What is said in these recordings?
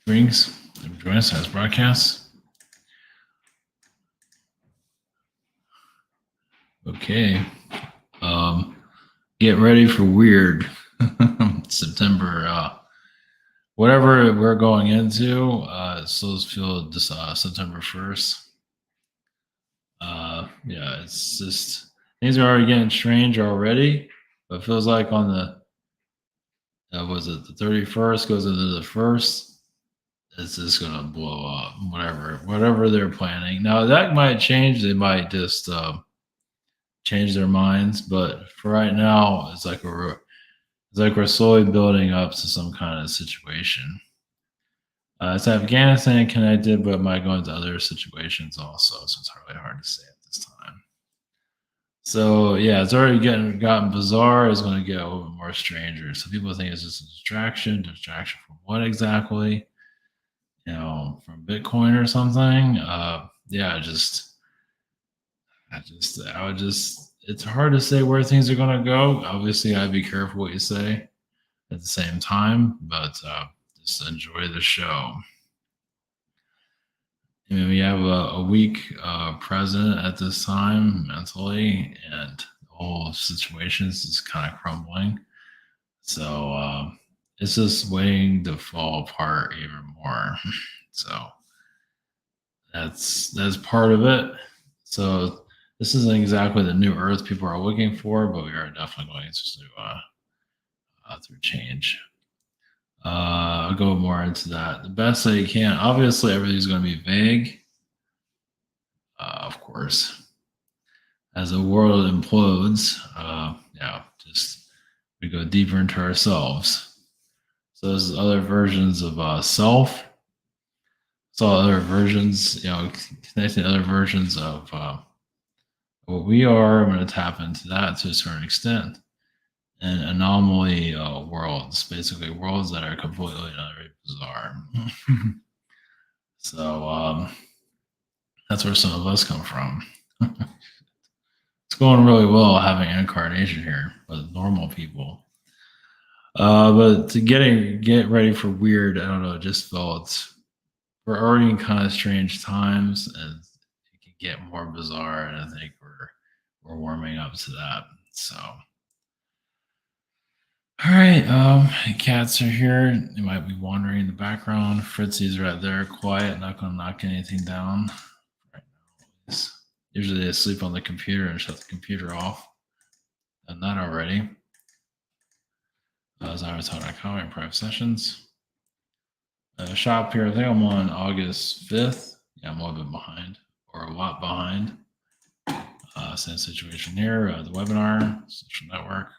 Greetings. Join us as broadcasts. Okay. Get ready for weird September. Whatever we're going into, so feel this September 1st. Yeah, it's just things are already getting strange already, but it feels like on the was it the 31st goes into the first. It's just gonna blow up. Whatever they're planning. Now that might change. They might just change their minds. But for right now, it's like we're slowly building up to some kind of situation. It's Afghanistan connected, but it might go into other situations also. So it's really hard to say at this time. So yeah, it's already gotten bizarre. It's going to get a little bit more stranger. So people think it's just a distraction. Distraction from what exactly? From Bitcoin or something. Yeah, I would just, it's hard to say where things are going to go. Obviously, I'd be careful what you say at the same time, but just enjoy the show. I mean, we have a weak president at this time mentally, and the whole situation is just kind of crumbling. So it's just waiting to fall apart even more. So that's part of it. So this isn't exactly the new Earth people are looking for, but we are definitely going through change. I'll go more into that the best that you can. Obviously, everything's going to be vague, of course. As the world implodes, just we go deeper into ourselves. So there's other versions of self. So other versions, connecting other versions of what we are. I'm going to tap into that to a certain extent. And anomaly worlds, basically worlds that are completely and utterly bizarre. So that's where some of us come from. It's going really well having incarnation here with normal people. But to get ready for weird, I don't know, it just felt we're already in kind of strange times and it can get more bizarre, and I think we're warming up to that. So all right, cats are here. They might be wandering in the background. Fritzy's right there, quiet, not gonna knock anything down. Right now, usually they sleep on the computer and shut the computer off. Done that already. Zyroton.com in private sessions. Shop here. I think I'm on August 5th. Yeah, I'm a little bit behind, or a lot behind. Same situation here. The webinar, social network.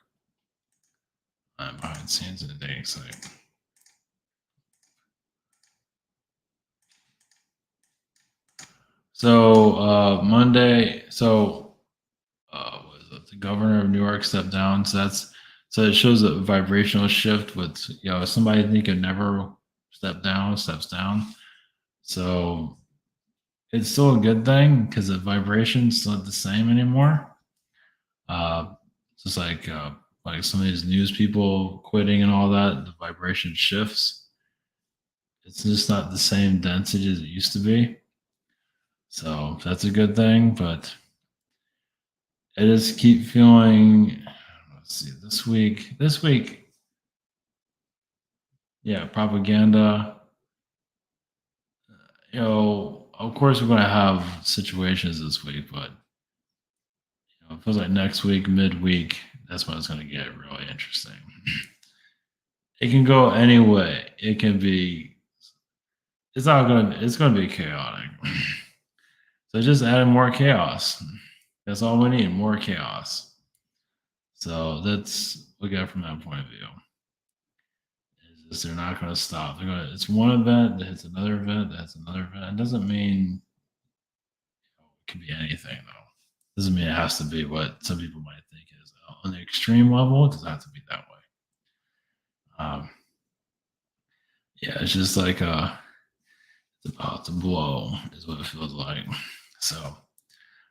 I'm behind the scenes in the dating site. So Monday, the governor of New York stepped down. So it shows a vibrational shift with somebody I think could never steps down. So it's still a good thing because the vibration's not the same anymore. Just like some of these news people quitting and all that, the vibration shifts. It's just not the same density as it used to be. So that's a good thing, but I just keep feeling. Let's see, this week, yeah, propaganda. Of course, we're going to have situations this week, but it feels like next week, midweek, that's when it's going to get really interesting. It can go any way. It can be. It's not going to. It's going to be chaotic. So just adding more chaos. That's all we need. More chaos. So that's look at it from that point of view. It's just they're not going to stop. It's one event that hits another event. That's another event. It doesn't mean it can be anything though. It doesn't mean it has to be what some people might think is on the extreme level. It doesn't have to be that way. Yeah, it's just like it's about to blow is what it feels like. So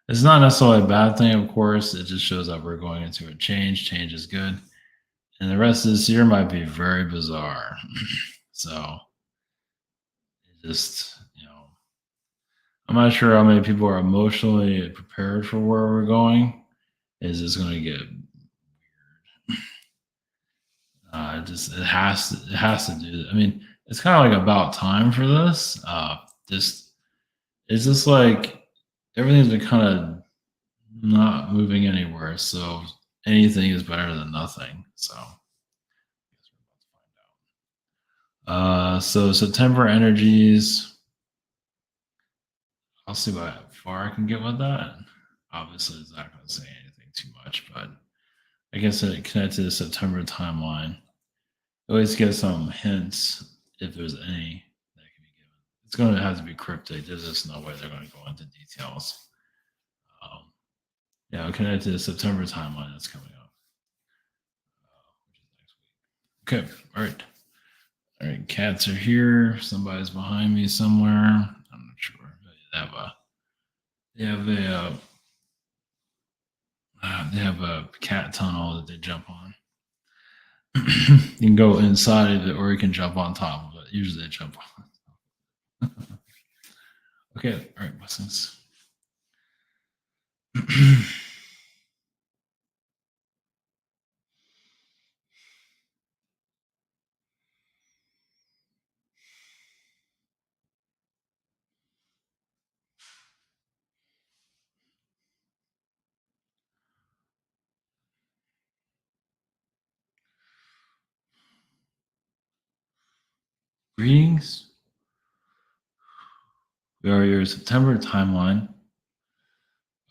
it's not necessarily a bad thing, of course. It just shows that we're going into a change. Change is good. And the rest of this year might be very bizarre. So just, I'm not sure how many people are emotionally prepared for where we're going. Is this going to get it has to do. I mean, it's kind of like about time for this. Just it's just like everything's been kind of not moving anywhere. So anything is better than nothing. So so September energies. I'll see how far I can get with that. Obviously, it's not going to say anything too much, but I guess it connected to the September timeline. Always get some hints if there's any that can be given. It's going to have to be cryptic. There's just no way they're going to go into details. Um, yeah, connected to the September timeline that's coming up, which is next week. Okay, all right. All right, cats are here. Somebody's behind me somewhere. I'm not sure. They have a cat tunnel that they jump on. You can go inside of it, or you can jump on top of it. Usually, they jump on. Okay, all right, blessings. Greetings. We are your September timeline,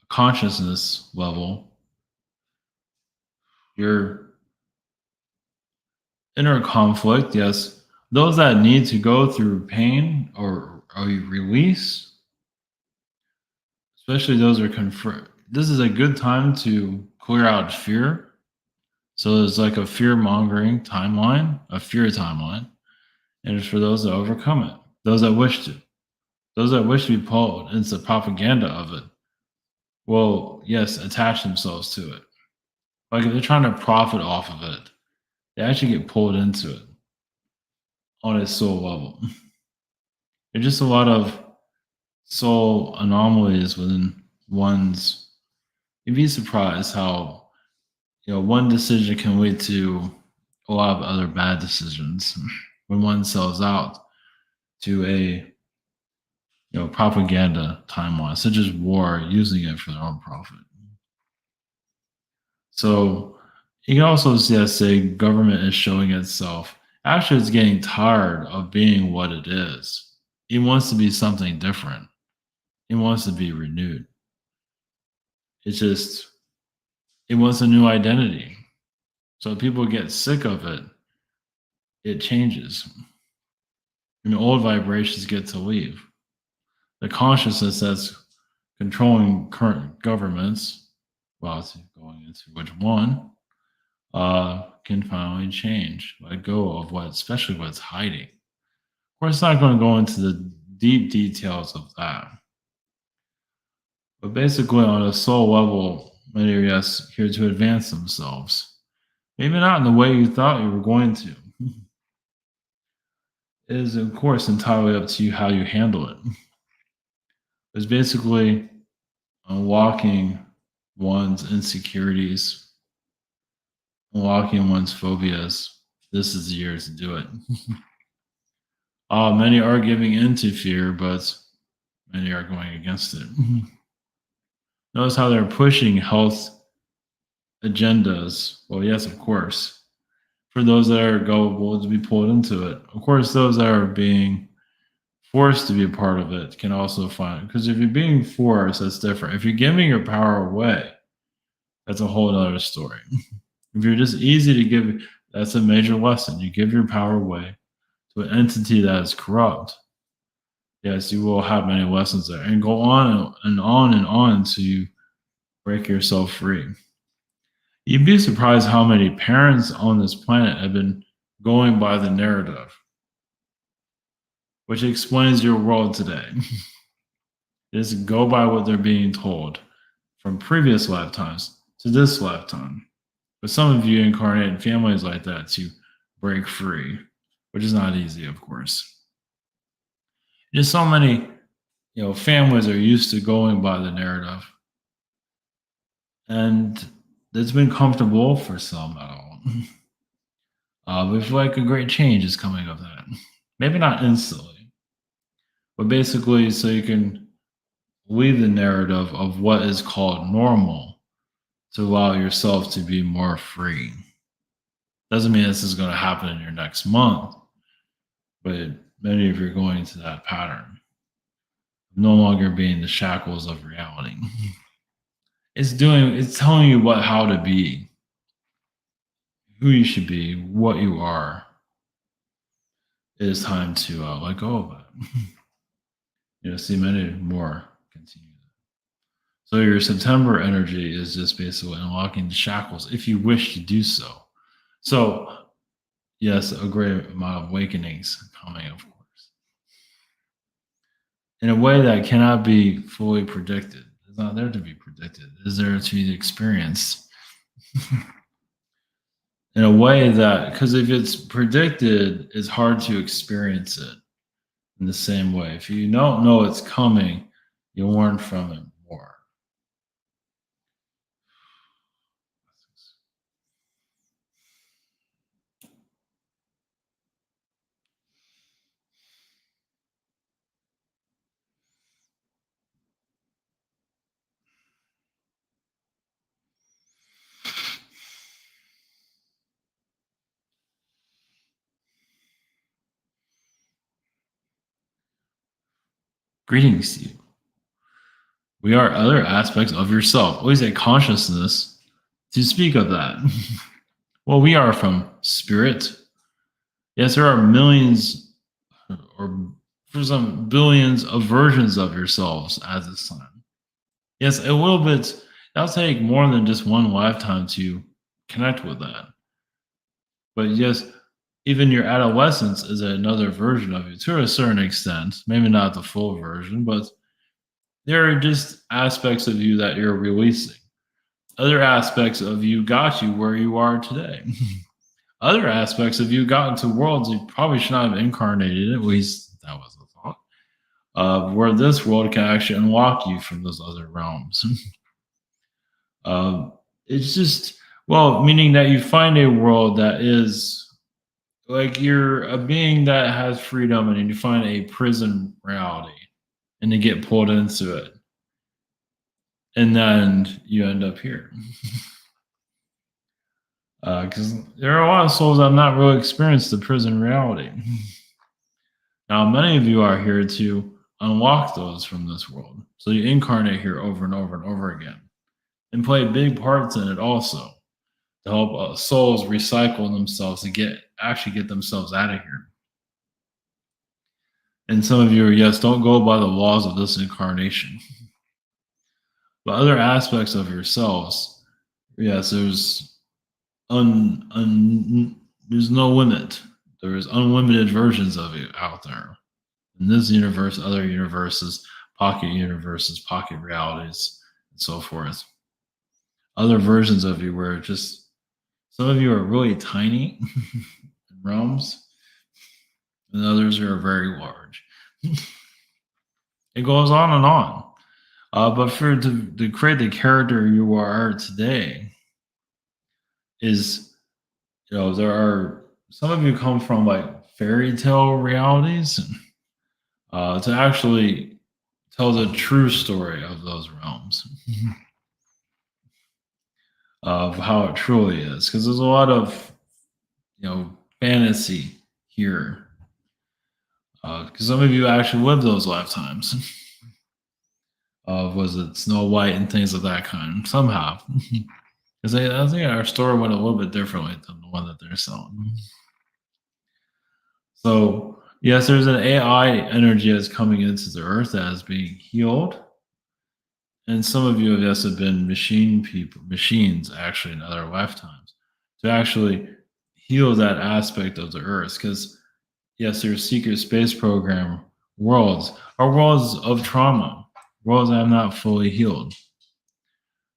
consciousness level, your inner conflict. Yes, those that need to go through pain or release, especially those are confront. This is a good time to clear out fear. So there's like a fear mongering timeline, a fear timeline, and it's for those that overcome it, those that wish to. Those that wish to be pulled into the propaganda of it will, yes, attach themselves to it. Like if they're trying to profit off of it, they actually get pulled into it on a soul level. There's just a lot of soul anomalies within one's. You'd be surprised how one decision can lead to a lot of other bad decisions when one sells out to a propaganda timeline, such as war, using it for their own profit. So you can also say government is showing itself. Actually, it's getting tired of being what it is. It wants to be something different. It wants to be renewed. It's just it wants a new identity. So people get sick of it. It changes. And the old vibrations get to leave. The consciousness that's controlling current governments, well, it's going into which one, can finally change, let go of what, especially what's hiding. Of course, it's not going to go into the deep details of that. But basically, on a soul level, many are here to advance themselves. Maybe not in the way you thought you were going to. It is, of course, entirely up to you how you handle it. It's basically unlocking one's insecurities, unlocking one's phobias. This is the year to do it. Many are giving into fear, but many are going against it. Notice how they're pushing health agendas. Well, yes, of course. For those that are gullible to be pulled into it. Of course, those that are being forced to be a part of it can also find, because if you're being forced, that's different. If you're giving your power away, that's a whole other story. If you're just easy to give, that's a major lesson. You give your power away to an entity that is corrupt. Yes, you will have many lessons there, and go on and on and on until you break yourself free. You'd be surprised how many parents on this planet have been going by the narrative, which explains your world today. Just go by what they're being told from previous lifetimes to this lifetime. But some of you incarnate in families like that to break free, which is not easy, of course. Just so many, families are used to going by the narrative, and it's been comfortable for some at all. But I feel like a great change is coming of that. Maybe not instantly, but basically, so you can leave the narrative of what is called normal to allow yourself to be more free. Doesn't mean this is going to happen in your next month, but many of you are going to that pattern, no longer being the shackles of reality. It's telling you how to be, who you should be, what you are. It is time to let go of it. See many more continue. So your September energy is just basically unlocking the shackles if you wish to do so. So yes, a great amount of awakenings coming, of course, in a way that cannot be fully predicted. It's not there to be predicted. It's there to be experienced in a way that, because if it's predicted, it's hard to experience it in the same way. If you don't know it's coming, you learn from it more. Greetings to you. We are other aspects of yourself. Always a consciousness to speak of that. Well, we are from spirit. Yes, there are millions or for some billions of versions of yourselves at this time. Yes, a little bit, that'll take more than just one lifetime to connect with that. But yes, even your adolescence is another version of you to a certain extent. Maybe not the full version, but there are just aspects of you that you're releasing. Other aspects of you got you where you are today. Other aspects of you got into worlds you probably should not have incarnated in, at least that was the thought, where this world can actually unlock you from those other realms. It's just, well, meaning that you find a world that is like you're a being that has freedom and you find a prison reality and you get pulled into it. And then you end up here. Because there are a lot of souls that have not really experienced the prison reality. Now, many of you are here to unlock those from this world. So you incarnate here over and over and over again and play big parts in it also to help souls recycle themselves to actually get themselves out of here. And some of you are, yes, don't go by the laws of this incarnation. But other aspects of yourselves, yes, there's no limit. There's unlimited versions of you out there. In this universe, other universes, pocket realities, and so forth. Other versions of you where just some of you are really tiny realms, and others are very large. It goes on and on. But to create the character you are today is, there are some of you come from like fairy tale realities, and to actually tell the true story of those realms, of how it truly is. Because there's a lot of, fantasy here. Because some of you actually lived those lifetimes. Was it Snow White and things of that kind? Some have. Because I think our story went a little bit differently than the one that they're selling. So, yes, there's an AI energy that's coming into the earth that is being healed. And some of you, yes, have been machines actually in other lifetimes to actually heal that aspect of the earth. Because, yes, there's secret space program worlds are worlds of trauma, worlds that have not fully healed,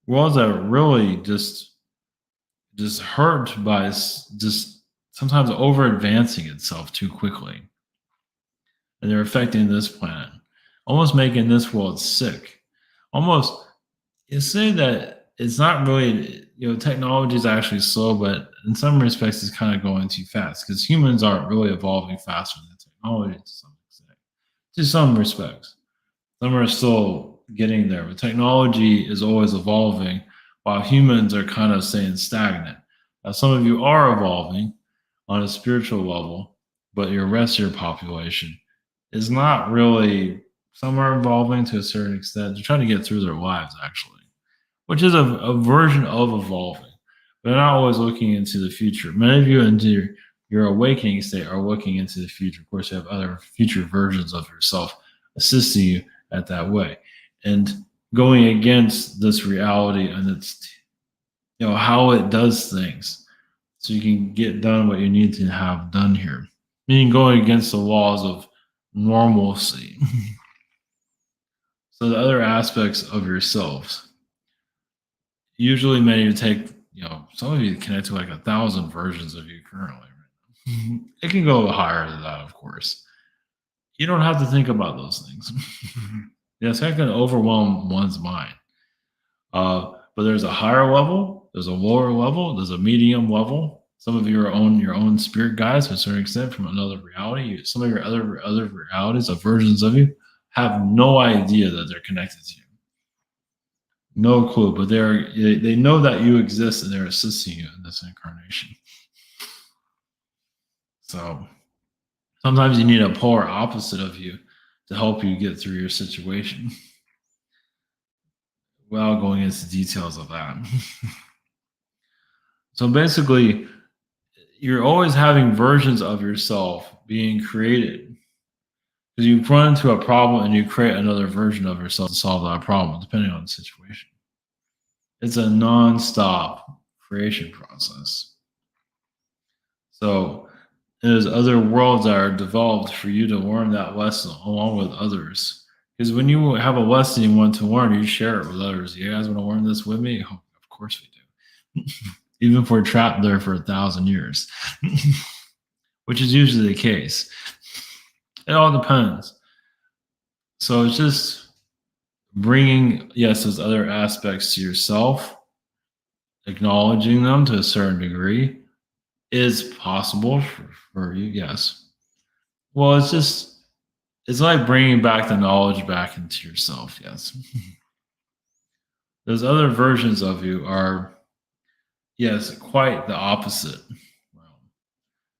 worlds that really just hurt by just sometimes over advancing itself too quickly. and they're affecting this planet, almost making this world sick. Almost, you say that it's not really, technology is actually slow, but in some respects, it's kind of going too fast because humans aren't really evolving faster than technology to some extent. To some respects, some are still getting there, but technology is always evolving while humans are kind of staying stagnant. Now, some of you are evolving on a spiritual level, but your rest of your population is not really, some are evolving to a certain extent. They're trying to get through their lives, actually, which is a version of evolving. But they're not always looking into the future. Many of you into your awakening state are looking into the future. Of course, you have other future versions of yourself assisting you at that way. And going against this reality and its, how it does things so you can get done what you need to have done here. Meaning going against the laws of normalcy. So the other aspects of yourselves. Usually many of you take, some of you connect to like 1,000 versions of you currently. Right? It can go higher than that, of course. You don't have to think about those things. Yes, that can overwhelm one's mind. But there's a higher level, there's a lower level, there's a medium level. Some of you are on your own spirit guides to a certain extent from another reality. Some of your other realities of versions of you have no idea that they're connected to you. No clue, but they know that you exist and they're assisting you in this incarnation. So sometimes you need a polar opposite of you to help you get through your situation. Without going into details of that. So basically, you're always having versions of yourself being created. Because you run into a problem and you create another version of yourself to solve that problem, depending on the situation. It's a non-stop creation process. So there's other worlds that are developed for you to learn that lesson along with others. Because when you have a lesson you want to learn, you share it with others. You guys want to learn this with me? Oh, of course we do. Even if we're trapped there for 1,000 years, which is usually the case. It all depends. So it's just bringing, yes, those other aspects to yourself, acknowledging them to a certain degree is possible for you, yes. Well, it's like bringing back the knowledge back into yourself, yes. Those other versions of you are, yes, quite the opposite. Well,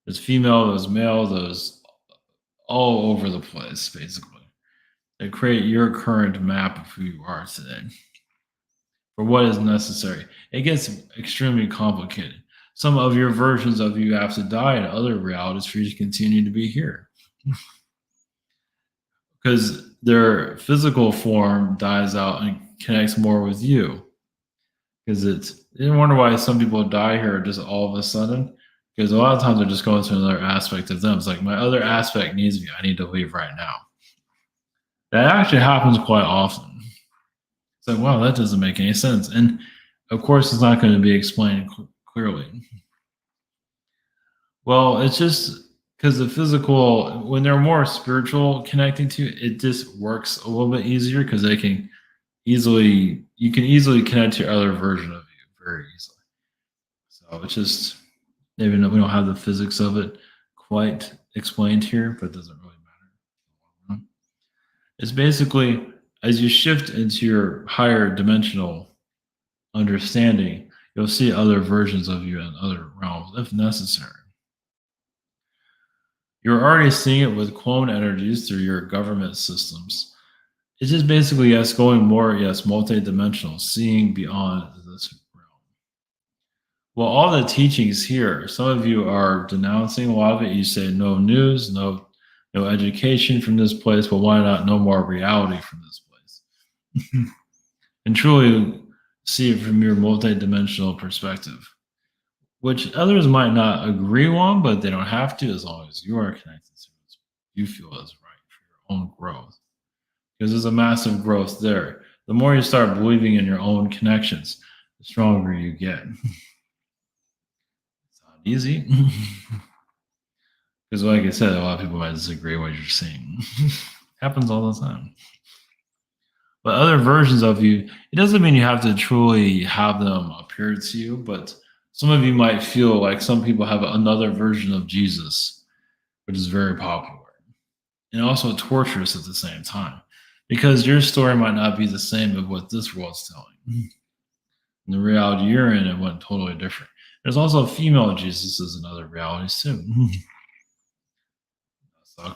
there's female, there's male, there's all over the place, basically. They create your current map of who you are today for what is necessary. It gets extremely complicated. Some of your versions of you have to die in other realities for you to continue to be here. Because their physical form dies out and connects more with you. Because you wonder why some people die here just all of a sudden. Because a lot of times they're just going to another aspect of them. It's like, my other aspect needs me. I need to leave right now. That actually happens quite often. It's like, wow, that doesn't make any sense. And of course, it's not going to be explained clearly. Well, it's just because the physical, when they're more spiritual connecting to it, just works a little bit easier because you can easily connect to other version of you very easily. So it's just, even though we don't have the physics of it quite explained here, but it doesn't really matter. It's basically as you shift into your higher dimensional understanding, you'll see other versions of you in other realms if necessary. You're already seeing it with clone energies through your government systems. It's just basically, yes, going more, yes, multidimensional, seeing beyond this realm. Well, all the teachings here, some of you are denouncing a lot of it. You say no news, no education from this place, but why not no more reality from this place? And truly see it from your multidimensional perspective, which others might not agree on, but they don't have to as long as you are connected to what you feel is right for your own growth. Because there's a massive growth there. The more you start believing in your own connections, the stronger you get. It's not easy. Because, like I said, a lot of people might disagree with what you're saying. Happens all the time. But other versions of you, it doesn't mean you have to truly have them appear to you, but some of you might feel like some people have another version of Jesus, which is very popular and also torturous at the same time. Because your story might not be the same as what this world's telling. In the reality you're in, it went totally different. There's also female Jesuses in other realities too.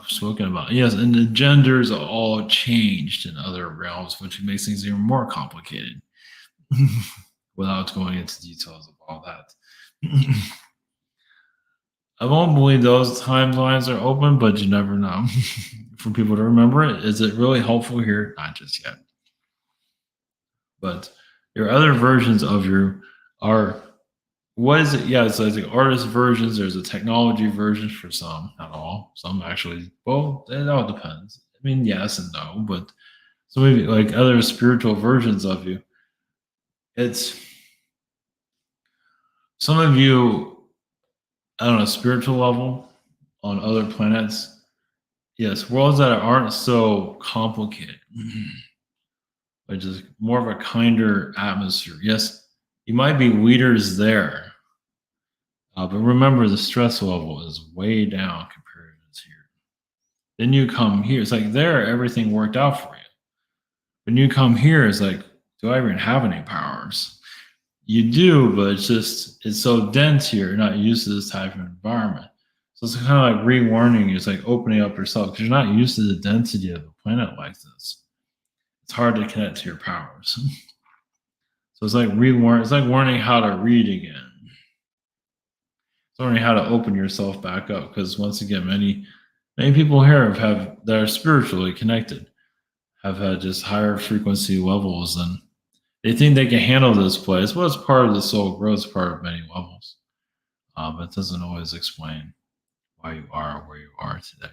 Spoken about. Yes, and the genders are all changed in other realms, which makes things even more complicated without going into details of all that. I won't believe those timelines are open, but you never know. For people to remember it, is it really helpful here? Not just yet. But your other versions of your are what is it? Yeah, it's like the artist versions. There's a technology version for some, not all. Some actually, well, it all depends. I mean, yes and no, but so maybe like other spiritual versions of you. It's some of you on a spiritual level on other planets. Yes, worlds that aren't so complicated, which is more of a kinder atmosphere. Yes, you might be leaders there, but remember the stress level is way down compared to here. Then you come here. It's like there, everything worked out for you. When you come here, it's like, do I even have any powers? You do, but it's so dense here. You're not used to this type of environment. So it's kind of like rewarning you. It's like opening up yourself because you're not used to the density of a planet like this. It's hard to connect to your powers. So it's like rewarn. It's like learning how to read again. It's learning how to open yourself back up because once again, many people here have that are spiritually connected have had just higher frequency levels and they think they can handle this place. Well, it's part of the soul growth, part of many levels. But it doesn't always explain why you are where you are today.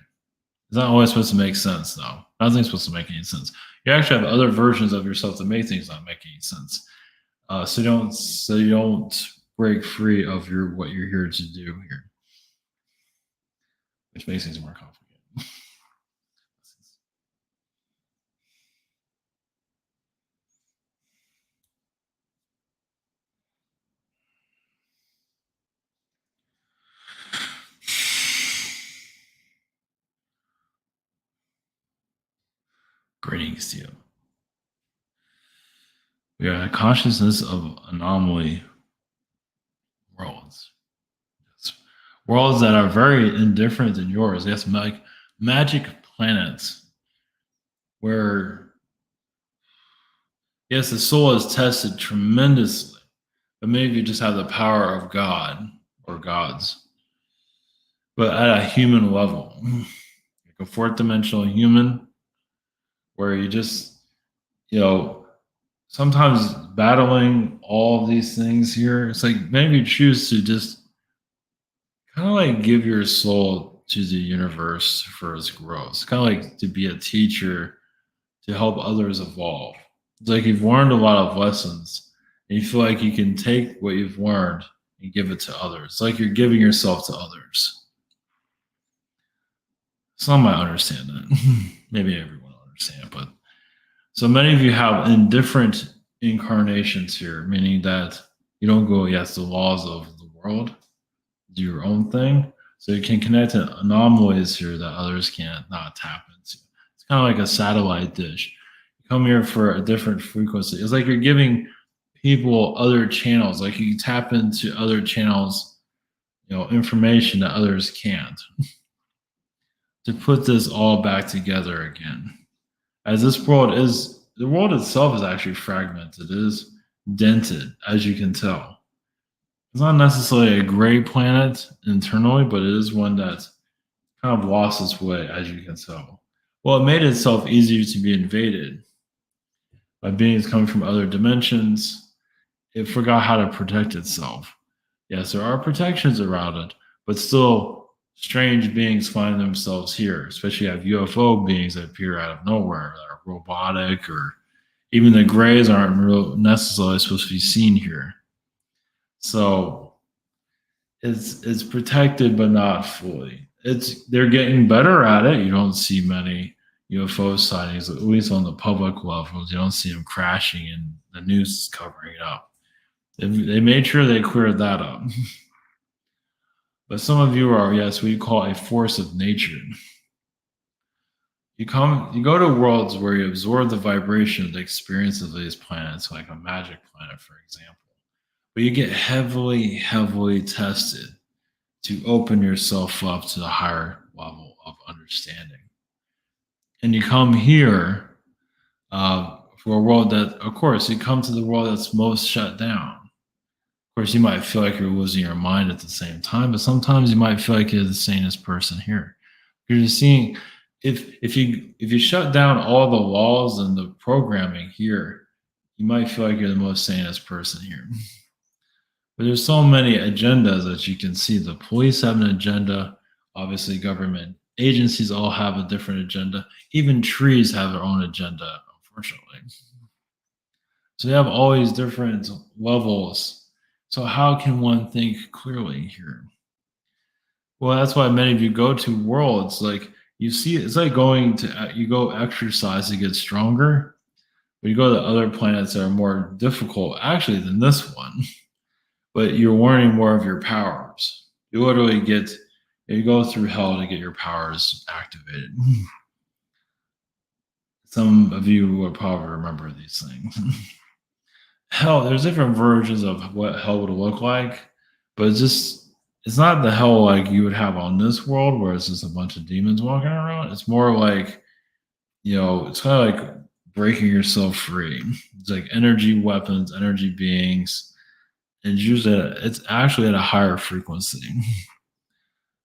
It's not always supposed to make sense, though. Nothing's supposed to make any sense. You actually have other versions of yourself that make things not make any sense. So you don't break free of what you're here to do here, which makes things more complicated. Greetings to you. We are a consciousness of anomaly worlds. Worlds that are very indifferent than yours. Yes, like magic planets where, yes, the soul is tested tremendously, but maybe you just have the power of God or gods, but at a human level, like a fourth dimensional human, where you just, you know, sometimes battling all of these things here, it's like maybe you choose to just kind of like give your soul to the universe for its growth. It's kind of like to be a teacher to help others evolve. It's like you've learned a lot of lessons and you feel like you can take what you've learned and give it to others. It's like you're giving yourself to others. Some might understand that. Maybe everyone will understand, but so many of you have indifferent incarnations here, meaning that you don't go against the laws of the world, do your own thing. So you can connect to anomalies here that others can't not tap into. It's kind of like a satellite dish. You come here for a different frequency. It's like you're giving people other channels, like you tap into other channels, information that others can't. To put this all back together again. As this world is, the world itself is actually fragmented. It is dented, as you can tell. It's not necessarily a gray planet internally, but it is one that kind of lost its way, as you can tell. Well, it made itself easier to be invaded by beings coming from other dimensions. It forgot how to protect itself. Yes, there are protections around it, but still, strange beings find themselves here. Especially you have UFO beings that appear out of nowhere, that are robotic, or even the grays aren't necessarily supposed to be seen here. So it's protected, but not fully. they're getting better at it. You don't see many UFO sightings, at least on the public levels. You don't see them crashing, and the news is covering it up. They made sure they cleared that up. But some of you are, yes, we call a force of nature. You go to worlds where you absorb the vibration of the experience of these planets, like a magic planet, for example. But you get heavily, heavily tested to open yourself up to the higher level of understanding. And you come here for a world that, of course, you come to the world that's most shut down. Of course, you might feel like you're losing your mind at the same time, but sometimes you might feel like you're the sanest person here. You're just seeing if you shut down all the laws and the programming here, you might feel like you're the most sanest person here. But there's so many agendas that you can see. The police have an agenda. Obviously, government agencies all have a different agenda. Even trees have their own agenda, unfortunately. So they have all these different levels. So how can one think clearly here? Well, that's why many of you go to worlds like you see. It's like going to you go exercise to get stronger, but you go to other planets that are more difficult actually than this one. But you're learning more of your powers. You literally you go through hell to get your powers activated. Some of you will probably remember these things. Hell, there's different versions of what hell would look like, but it's not the hell like you would have on this world where it's just a bunch of demons walking around. It's more like, it's kind of like breaking yourself free. It's like energy weapons, energy beings. And it's actually at a higher frequency.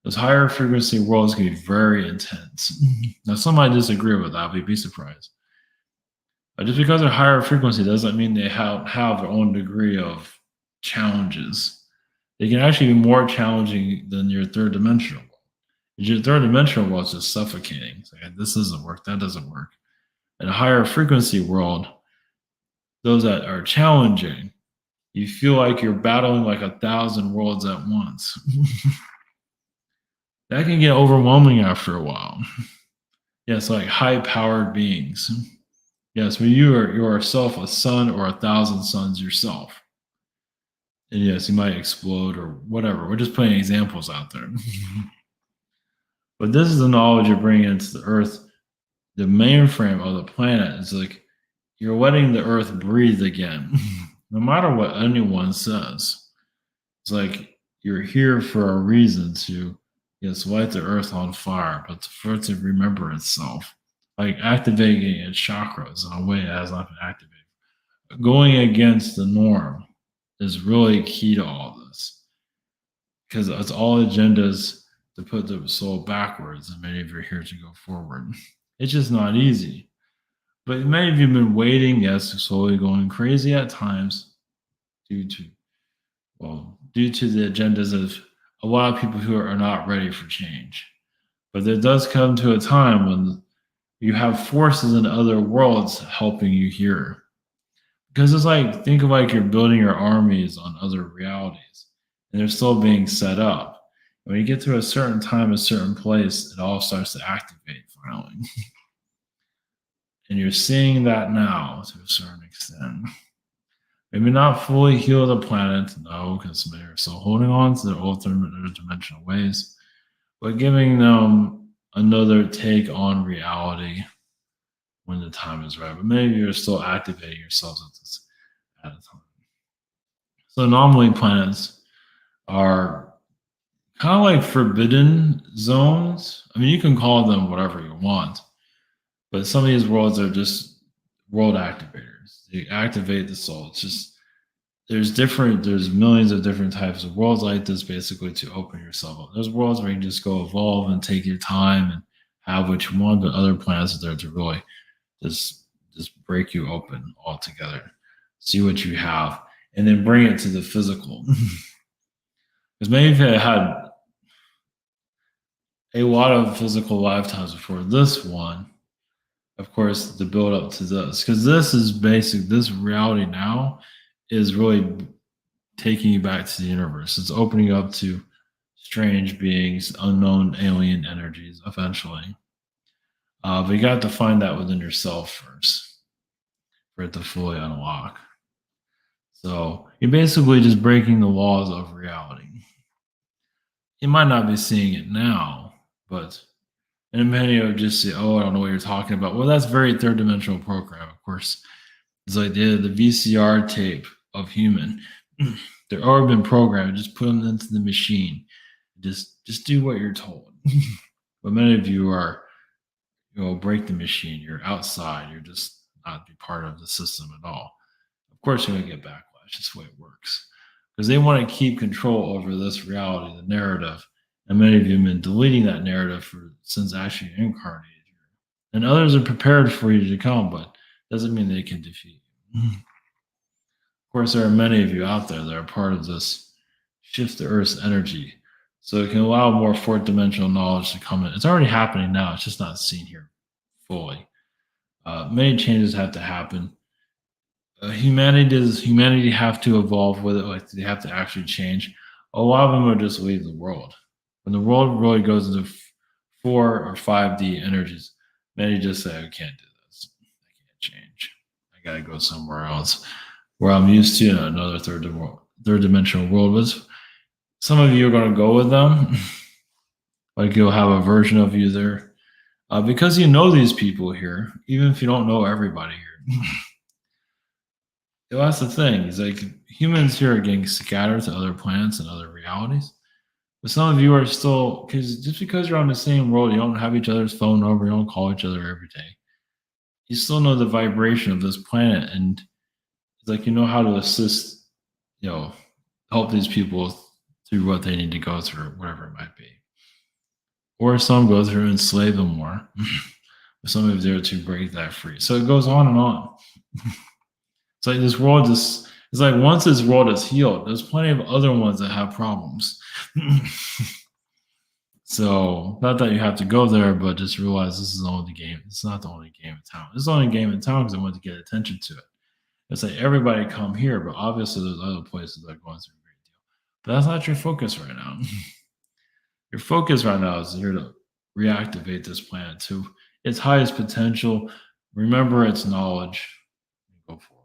Those higher frequency worlds can be very intense. Now, some might disagree with that, but you'd be surprised. But just because they're higher frequency doesn't mean they have their own degree of challenges. They can actually be more challenging than your third dimensional world. Your third dimensional world is just suffocating. It's like, this doesn't work, that doesn't work. In a higher frequency world, those that are challenging, you feel like you're battling like 1,000 worlds at once. That can get overwhelming after a while. Yes, like high-powered beings. Yes, when you are yourself a sun or 1,000 suns yourself. And yes, you might explode or whatever. We're just putting examples out there. But this is the knowledge you're bringing into the Earth. The mainframe of the planet is like you're letting the Earth breathe again, no matter what anyone says. It's like you're here for a reason to, yes, light the Earth on fire, but for it to remember itself, like activating its chakras in a way it has not been activated. Going against the norm is really key to all this because it's all agendas to put the soul backwards, and many of you are here to go forward. It's just not easy. But many of you have been waiting, yes, slowly going crazy at times due to the agendas of a lot of people who are not ready for change. But there does come to a time when you have forces in other worlds helping you here. Because it's like, think of like you're building your armies on other realities, and they're still being set up. When you get to a certain time, a certain place, it all starts to activate finally. And you're seeing that now to a certain extent. Maybe not fully heal the planet, no, because they're still holding on to their alternate dimensional ways, but giving them another take on reality when the time is right. But maybe you're still activating yourselves at a time. So anomaly planets are kind of like forbidden zones. I mean, you can call them whatever you want, but some of these worlds are just world activators. They activate the soul. It's just there's millions of different types of worlds like this basically to open yourself up. There's worlds where you can just go evolve and take your time and have what you want, but other planets are there to really just break you open altogether, see what you have, and then bring it to the physical. Because maybe if it had a lot of physical lifetimes before this one, of course, the build up to this, because this reality now is really taking you back to the universe. It's opening you up to strange beings, unknown alien energies eventually. But you got to find that within yourself first for it to fully unlock. So you're basically just breaking the laws of reality. You might not be seeing it now, but and many would just say, "Oh, I don't know what you're talking about." Well, that's very third dimensional program, of course. It's like the VCR tape of human. They're already been programmed. Just put them into the machine. Just do what you're told. But many of you are, break the machine. You're outside. You're just not be part of the system at all. Of course, you're gonna get backlash. That's the way it works. Because they want to keep control over this reality, the narrative. And many of you have been deleting that narrative for since actually incarnated here. And others are prepared for you to come, but doesn't mean they can defeat you. Of course, there are many of you out there that are part of this shift the Earth's energy. So it can allow more fourth dimensional knowledge to come in. It's already happening now. It's just not seen here fully. Many changes have to happen. Humanity have to evolve with it? Like they have to actually change. A lot of them are just leave the world. When the world really goes into 4 or 5D energies, many just say, "I can't do this. I can't change. I gotta go somewhere else where I'm used to another third dimensional world." Was some of you are going to go with them, like you'll have a version of you there, because you know these people here, even if you don't know everybody here. Well, that's the thing. Is like humans here are getting scattered to other planets and other realities. But some of you are still because just because you're on the same world, you don't have each other's phone number, you don't call each other every day. You still know the vibration of this planet, and it's like you know how to assist, you know, help these people through what they need to go through, whatever it might be. Or some go through and enslave them more. Some of you there to break that free. So it goes on and on. It's like this world just it's like once this world is healed, there's plenty of other ones that have problems. So not that you have to go there, but just realize this is the only game. It's not the only game in town. It's the only game in town because I want to get attention to it. It's like everybody come here, but obviously there's other places that are going through a great deal. But that's not your focus right now. Your focus right now is here to reactivate this planet to its highest potential. Remember its knowledge. Go for it.